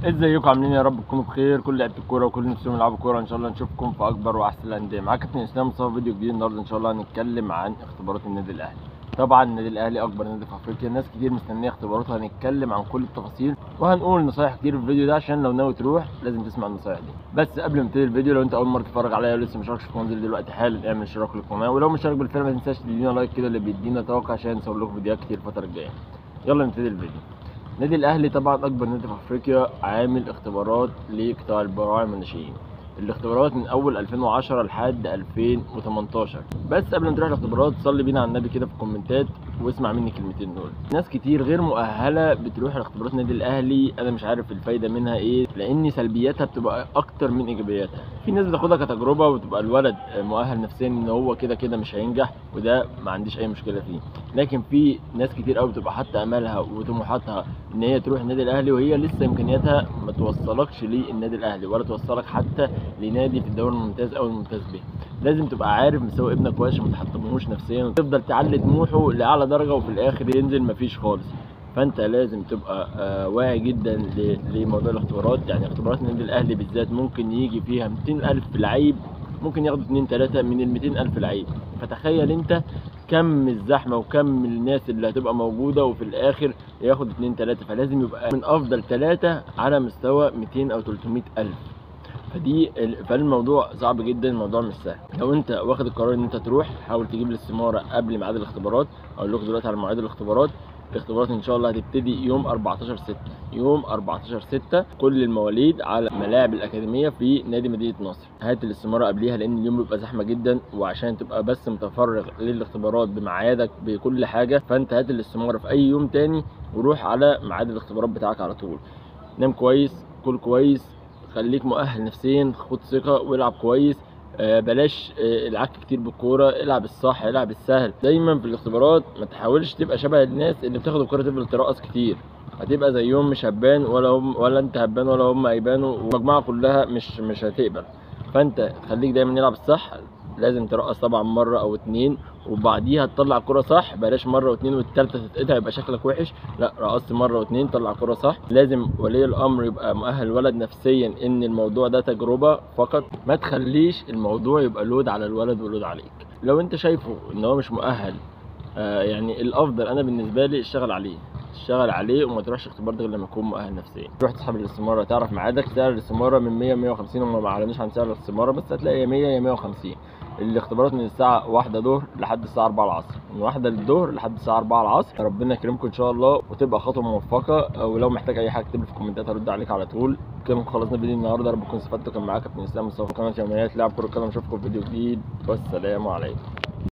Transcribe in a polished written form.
ازيكم عاملين يا رب تكونوا بخير. كل لعيبه الكوره وكل نفسهم يلعبوا كوره ان شاء الله نشوفكم في اكبر واحسن الانديه. معاك كابتن اسلام مصطفى فيديو جديد. النهارده ان شاء الله هنتكلم عن اختبارات النادي الاهلي. طبعا النادي الاهلي اكبر نادي في افريقيا، ناس كتير مستنيه اختباراته. هنتكلم عن كل التفاصيل وهنقول نصايح كتير في الفيديو ده، عشان لو ناوي تروح لازم تسمع النصايح دي. بس قبل ما نبتدي الفيديو، لو انت اول مره تتفرج عليا ولسه مشتركش في القناه دلوقتي حالا اعمل اشتراك للقناه، ولو مشترك بالفعل ما تنساش تدينا لايك كده اللي بيدينا طاقه عشان نصور لكم فيديوهات كتير الفتره الجايه. يلا نبتدي الفيديو. النادي الاهلي طبعا اكبر نادي في افريقيا، عامل اختبارات لقطاع البراعم والناشئين. الاختبارات من اول 2010 لحد 2018. بس قبل ما تروح الاختبارات صلي بينا على النبي كده في الكومنتات واسمع مني الكلمتين دول. ناس كتير غير مؤهله بتروح لاختبارات النادي الاهلي، انا مش عارف الفايده منها ايه، لان سلبياتها بتبقى اكتر من ايجابياتها. في ناس بتاخدها كتجربه وتبقى الولد مؤهل نفسيا ان هو كده كده مش هينجح، وده ما عنديش اي مشكله فيه. لكن في ناس كتير قوي بتبقى حاطه امالها وطموحاتها ان هي تروح النادي الاهلي وهي لسه امكانياتها ما توصلكش للنادي الاهلي، ولا توصلك حتى لنادي في الدوري الممتاز او الممتاز به. لازم تبقى عارف مساوي ابنك كويس وما تحطمهوش نفسيا وتفضل تعلي طموحه لاعلى درجه وفي الاخر ينزل مفيش خالص. فانت لازم تبقى واعي جدا لموضوع الاختبارات. يعني اختبارات النادي الاهلي بالذات ممكن يجي فيها 200,000 لعيب، ممكن ياخدوا 2 3 من ال 200,000 لعيب. فتخيل انت كم الزحمه وكم الناس اللي هتبقى موجوده وفي الاخر ياخد 2 3. فلازم يبقى من افضل 3 على مستوى 200 او 300,000. فالموضوع صعب جدا، الموضوع مش سهل. لو انت واخد القرار ان انت تروح، حاول تجيب الاستماره قبل ميعاد الاختبارات. اقول لكم دلوقتي على مواعيد الاختبارات. الاختبارات ان شاء الله هتبتدي يوم 14/6. يوم 14/6 كل المواليد على ملاعب الاكاديميه في نادي مدينه نصر. هات الاستماره قبليها لان اليوم بيبقى زحمه جدا، وعشان تبقى بس متفرغ للاختبارات بميعادك بكل حاجه، فانت هات الاستماره في اي يوم تاني وروح على ميعاد الاختبارات بتاعك على طول. نام كويس، كل كويس، خليك مؤهل نفسيا، خد ثقه والعب كويس. بلاش العك كتير بالكوره، العب الصح، العب السهل. دايما في الاختبارات ما تحاولش تبقى شبه الناس اللي بتاخد الكوره تفضل ترقص كتير. هتبقى زيهم، مش هتبان ولا هم ولا انت هتبان ولا هم هيبانوا، والمجموعه كلها مش هتقبل. فانت خليك دايما نلعب الصح. لازم ترقص طبعا مره او اتنين وبعديها تطلع الكرة صح. بلاش مره واتنين والتالتة تتقطع يبقى شكلك وحش. لا، رقصت مره واتنين طلع الكرة صح. لازم ولي الامر يبقى مؤهل الولد نفسيا ان الموضوع ده تجربه فقط. ما تخليش الموضوع يبقى لود على الولد ولود عليك. لو انت شايفه ان هو مش مؤهل، يعني الافضل انا بالنسبه لي اشتغل عليه وما تروحش اختبار غير لما يكون مؤهل نفسيا. تروح تسحب الاستماره، تعرف ميعادك. سعر الاستماره من 100 150. هم ما اعلنوش عن سعر الاستماره بس هتلاقي يا 100 يا 150. الاختبارات من الساعه 1 ظهر لحد الساعه 4 العصر، من 1 الظهر لحد الساعه 4 العصر. ربنا يكرمكم ان شاء الله وتبقى خطوه موفقه. ولو محتاج اي حاجه اكتب لي في الكومنتات هرد عليك على طول. كده خلصنا الفيديو النهارده، يا رب تكونوا استفدتوا. كان معاك كابتن اسلام مصطفى، قناه يوميات لعب كره القدم. اشوفكم في فيديو جديد والسلام عليكم.